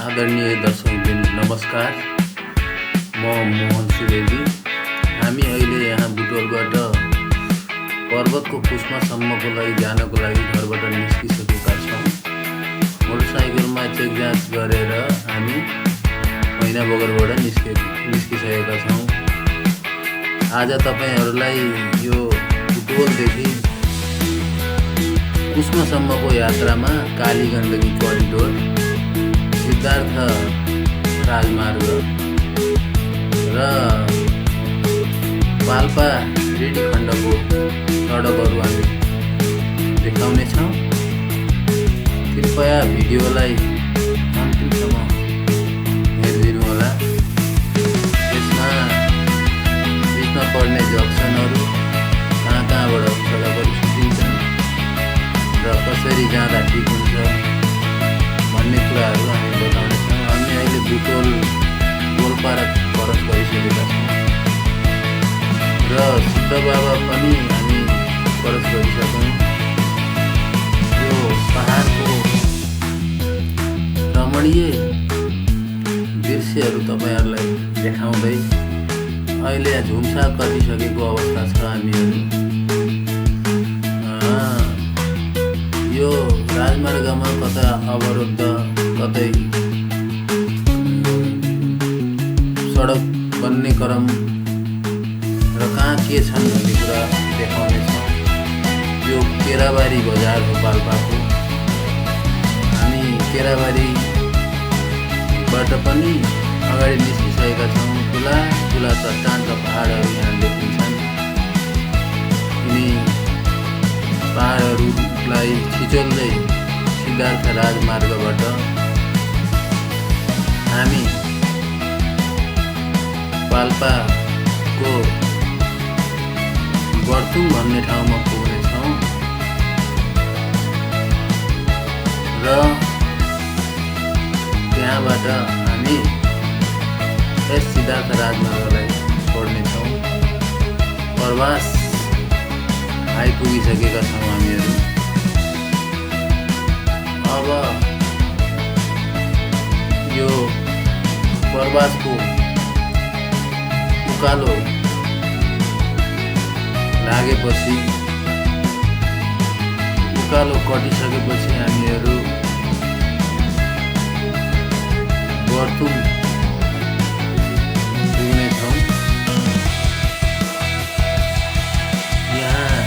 आदरणीय दर्शकवृन्द नमस्कार। म मोहन सुवेदी। हामी अहिले यहाँ बुटोलबाट पर्वतको कुस्मासम्मको लागि जानको लागि घरबाट निस्किसकेका छौँ। मोटरसाइकलमा चेक जाँच गरेर हामी मैना बगरबाट निस्किसकेका छौँ। आज तपाईहरूलाई यो बुटोलदेखि कुस्मासम्मको यात्रामा काली गण्डकी करिडोर, सिद्धार्थ राजमार्ग र पाल्पा रेडी खण्डको सडकहरू हामी देखाउनेछौँ। कृपया भिडियोलाई अन्तिमसम्म हेरिदिनुहोला। यसमा बिचमा पर्ने जक्सनहरू, कहाँबाट सडकहरू छुटिन्छन् र कसरी जाँदा ठिक हुन्छ भन्ने कुराहरू हामी बताउनेछौँ। हामी अहिले बुटोल गोलपारा क्रस गरिसकेका छौँ र सिद्ध बाबा पनि हामी क्रस गरिसक्यौँ। यो पहाडको रमणीय दृश्यहरू तपाईँहरूलाई देखाउँदै अहिले झुम्सा कटिसकेको अवस्था छ हामीहरू। यो राजमार्गमा कतै अवरुद्ध, कतै सडक बन्ने क्रम र कहाँ के छन् भन्ने कुरा देखाउनेछौँ। यो केराबारी बजार हो पाल्पाको। हामी केराबारीबाट पनि अगाडि निस्किसकेका छौँ। ठुला ठुला चट्टान र पहाडहरू यहाँ देखिन्छन्। यिनी पहाडहरूलाई छिचोल्दै सिद्धार्थ राजमार्गबाट हामी पाल्पाको बर्तुङ भन्ने ठाउँमा पुग्नेछौँ र त्यहाँबाट हामी यस सिद्धार्थ राजमार्गलाई छोड्नेछौँ। प्रवास आइपुगिसकेका छौँ हामीहरू। अब यो प्रवासको उकालो लागेपछि, उकालो कटिसकेपछि हामीहरू बर्तुङ पुग्नेछौँ। यहाँ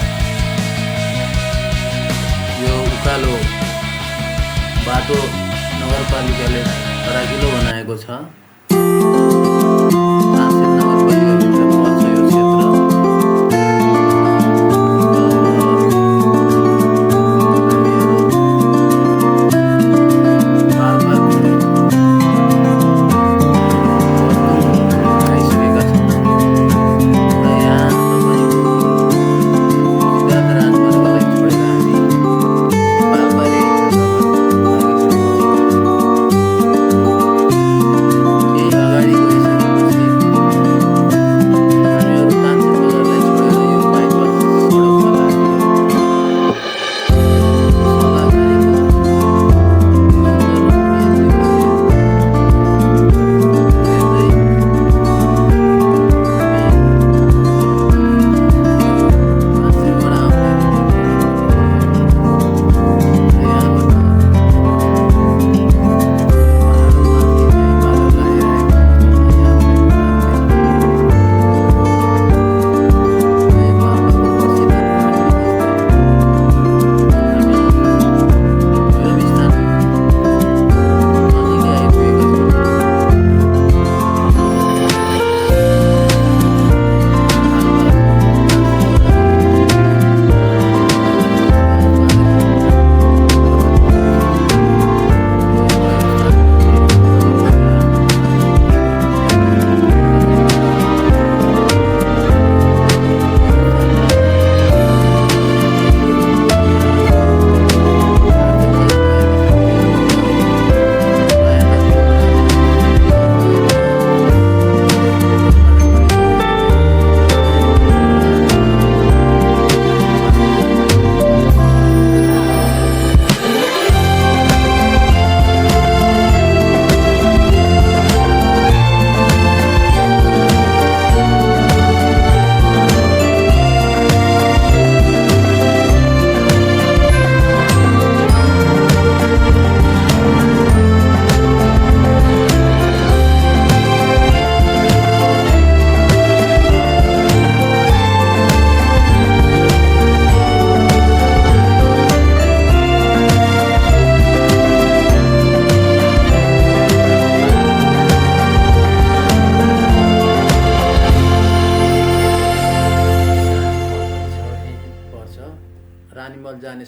यो उकालो बाटो नगरपालिकाले फराकिलो बनाएको छ। Ready?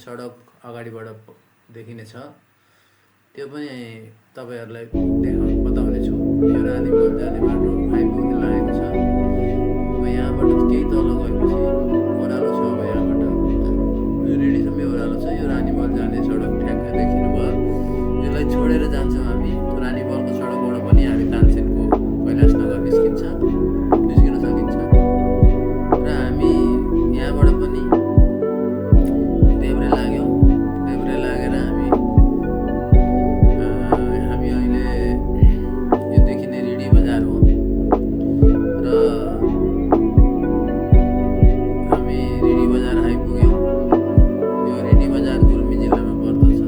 सडक अगाडिबाट देखिनेछ। त्यो पनि तपाईँहरूलाई बताउनेछु। यो रानीमल जाने बाटो आइपुग्न लागेको छ। अब यहाँबाट केही तल गएपछि ओह्रालो छ। अब यहाँबाट रेडीसम्मै ओह्रालो छ। यो रानीमल जाने सडक ठ्याक्कै देखिनुभयो। यसलाई छोडेर जान्छौँ हामी। रानीमलको सडकबाट पनि हामी तानसेनको कैलाशनगर निस्किन सकिन्छ र हामी यहाँबाट पनि देब्रे लाग्यौँ। देब्रे लागेर हामी अहिले यो देखिने रिडी बजार हो र हामी रिडी बजार आइपुग्यौँ। यो रिडी बजार गुल्मी जिल्लामा पर्दछ।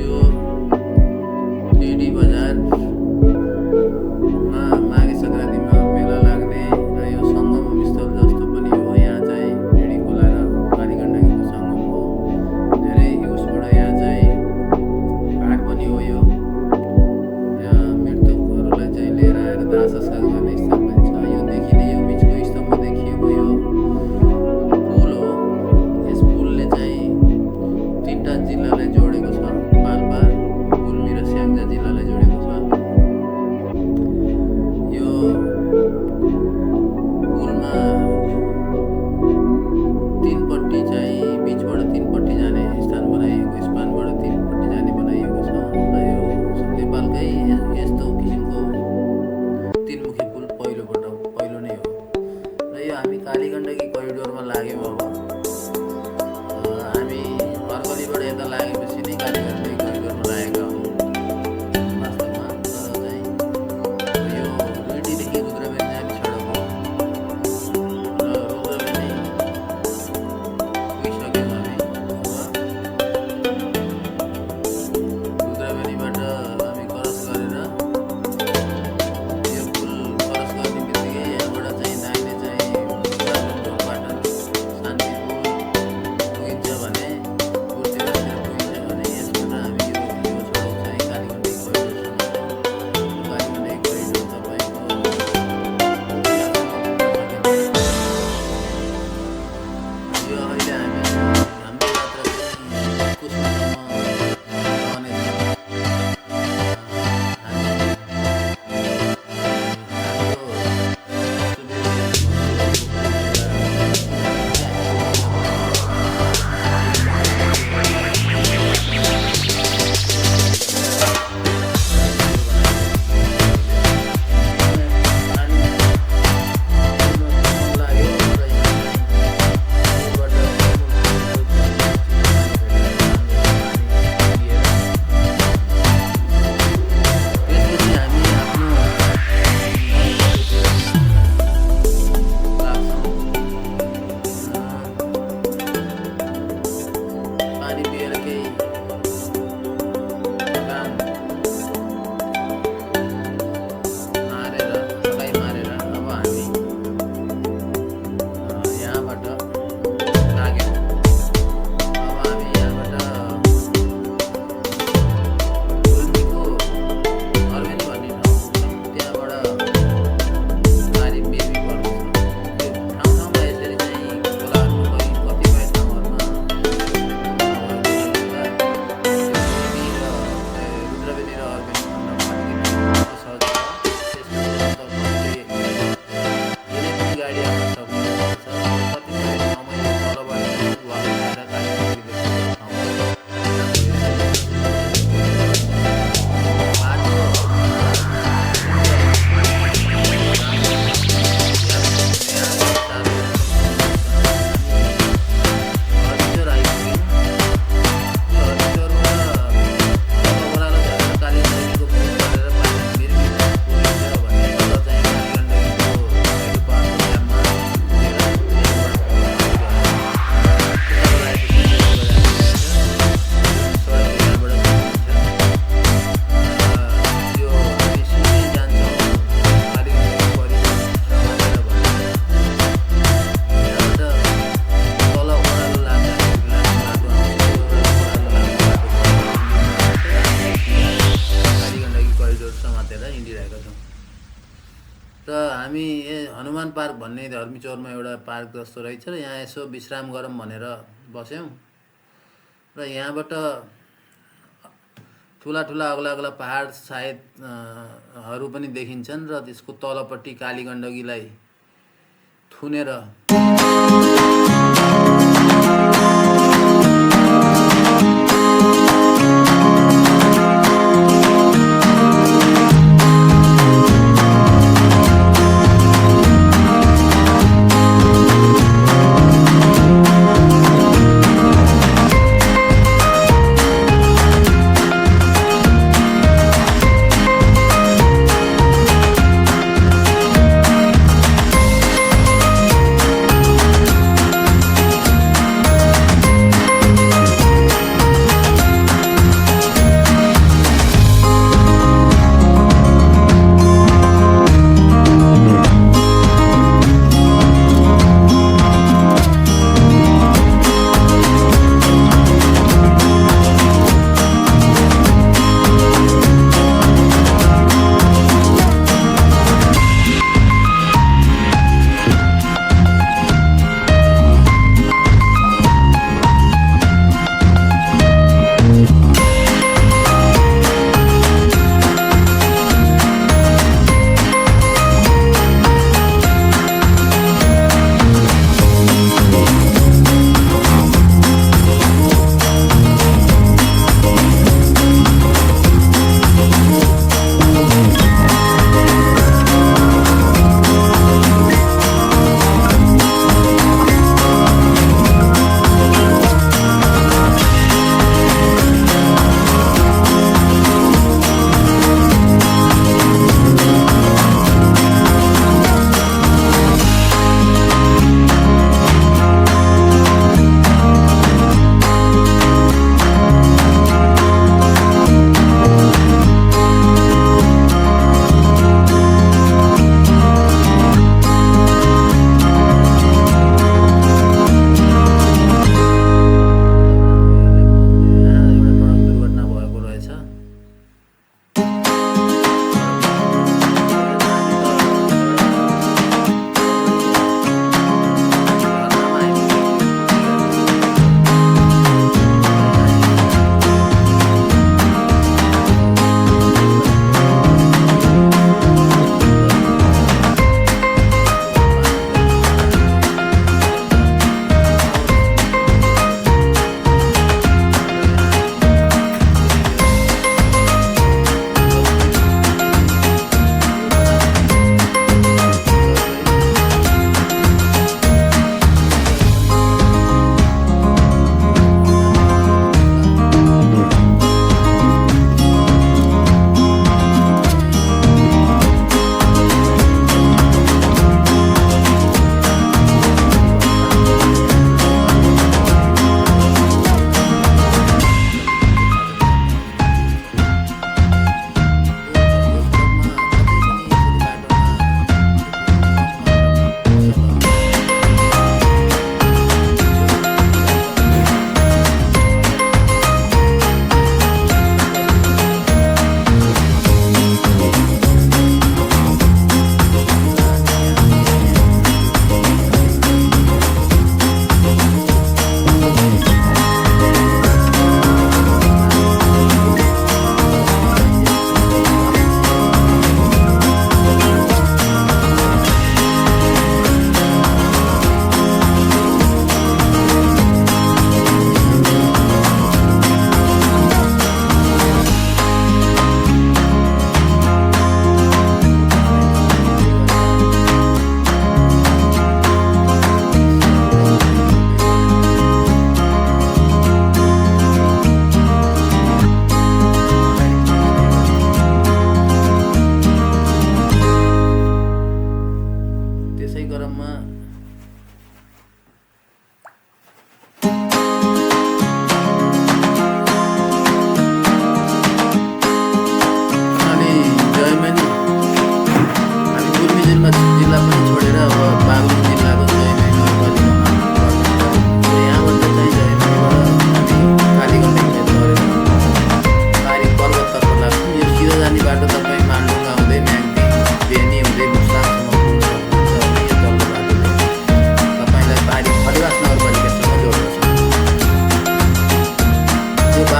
यो रिडी बजारमा माघे सङ्क्रान्तिमा मेला लाग्ने र यो सङ्गम स्थल जस्तो पनि हो। यहाँ चाहिँ रिडी खोला र कालीगण्डकीको सङ्गम हो। धेरै उसबाट यहाँ चाहिँ घाट पनि हो। यो यहाँ मृतकहरूलाई चाहिँ लिएर आएर दाह संस्कार गर्ने स्थान पनि छ। यो देखिने यो बिचको स्तम्भ देखिएको यो पुल हो। यस पुलले चाहिँ 3टा जिल्लालाई जोडेको छ। पाल्पा, गुल्मी र स्याङ्जा जिल्लालाई जोडेको छ। यो पुलमा 3पट्टि चाहिँ बिचबाट 3पट्टि जाने स्थान बनाइएको, स्पानबाट 3पट्टि जाने बनाइएको छ। र यो नेपालकै यस्तो किसिमको 3मुखी पुल पहिलो नै हो। र यो हामी कालीगण्डकी करिडोरमा लाग्यौँ। अब हामी फर्कलीबाट यता लागेपछि नै कालीगण्डकी हनुमान पार्क भन्ने धर्मीचौरमा एउटा पार्क जस्तो रहेछ र यहाँ यसो विश्राम गरौँ भनेर बस्यौँ र यहाँबाट ठुला ठुला अग्ला अग्ला पहाड सायद हरू पनि देखिन्छन् र त्यसको तलपट्टि काली गण्डकीलाई थुनेर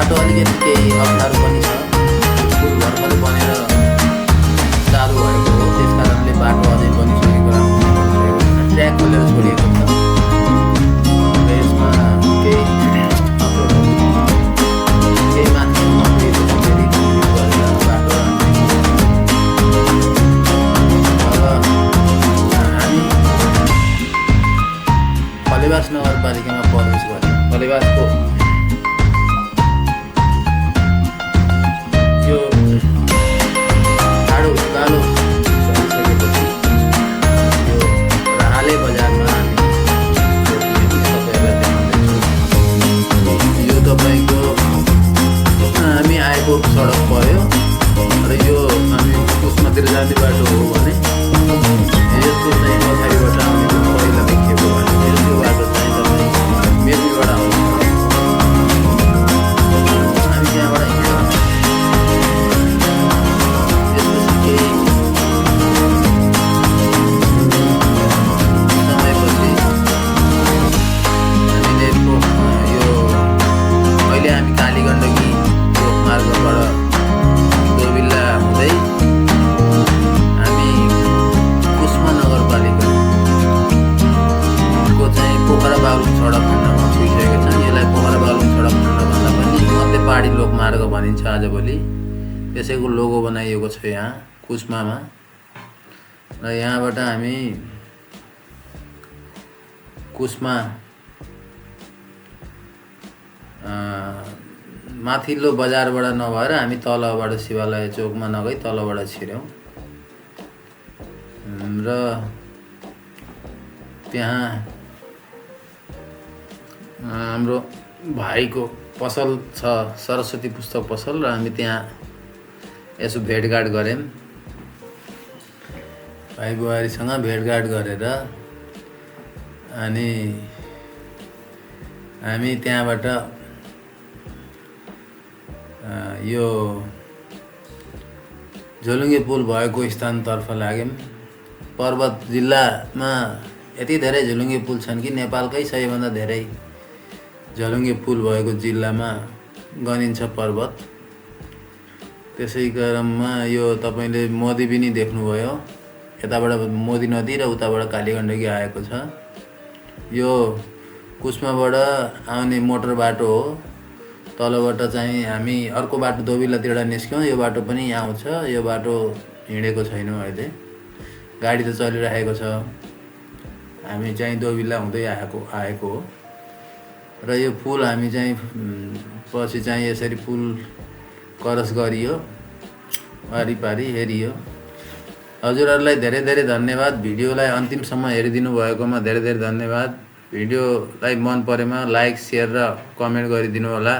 बाटो अलिकति केही अप्ठ्यारो पनि छ। पुल भर्खरै बनेर चालु भएको हो, त्यस कारणले बाटो अझै बनिसकेको राम्रो छैन, ट्र्याक खोलेर छोडिएको छ। र यसमा केही अप्ठ्यारोहरू केही माथि कम्प्लिट फेरि गरेर बाटो अब हामी खलेबास नगरपालिकामा प्रवेश गर्यौँ। खलेबासको यो ठाडो उकालो चलिसकेपछि यो राहाले बजारमा हामी तपाईँहरूलाई देखाउँदैछौँ। यो तपाईँको हामी आएको सडक पर्यो र यो हामी कुस्मातिर जाने बाटो हो भने यसको चाहिँ पछाडिबाट आउने पहिला देखिएको भने यो बाटो चाहिँ तपाईँ मेबीबाट आउँछ। हामी त्यहाँबाट हिँड्यौँ। त्यसपछि केही समयपछि हामीले यो अहिले हामी कालीगण्डकी मार्गबाट दोबिल्ला हुँदै हामी कुस्मा नगरपालिकाको चाहिँ पोखरा बागलुङ सडक खण्डमा पुगिसकेका छौँ। यसलाई पोखरा बागलुङ सडक खण्ड भन्दा पनि मध्य पहाडी लोकमार्ग भनिन्छ आजभोलि। त्यसैको लोगो बनाइएको छ यहाँ कुस्मामा। र यहाँबाट हामी कुस्मा माथिल्लो बजारबाट नभएर हामी तलबाट शिवालय चोकमा नगई तलबाट छिर्यौँ र त्यहाँ हाम्रो भाइको पसल छ, सरस्वती पुस्तक पसल, र हामी त्यहाँ यसो भेटघाट गऱ्यौँ। भाइ बुहारीसँग भेटघाट गरेर अनि हामी त्यहाँबाट यो झोलुङ्गे पुल भएको स्थानतर्फ लाग्यौँ। पर्वत जिल्लामा यति धेरै झोलुङ्गे पुल छन् कि नेपालकै सबैभन्दा धेरै झोलुङ्गे पुल भएको जिल्लामा गनिन्छ पर्वत। त्यसै क्रममा यो तपाईँले मोदी पनि देख्नुभयो, यताबाट मोदी नदी र उताबाट कालीगण्डकी आएको छ। यो कुस्माबाट आउने मोटर बाटो हो। तलबाट चाहिँ हामी अर्को बाटो दोबिल्लातिर निस्क्यौँ। यो बाटो पनि यहाँ आउँछ। यो बाटो हिँडेको छैनौँ अहिले, गाडी त चलिरहेको छ। हामी चाहिँ दोबिल्ला हुँदै आएको हो र यो पुल हामी चाहिँ पछि चाहिँ यसरी पुल क्रस गरियो, वारिपारि हेरियो। हजुरहरूलाई धेरै धेरै धन्यवाद। भिडियोलाई अन्तिमसम्म हेरिदिनु भएकोमा धेरै धेरै धन्यवाद। भिडियोलाई मन परेमा लाइक, सेयर र कमेन्ट गरिदिनु होला।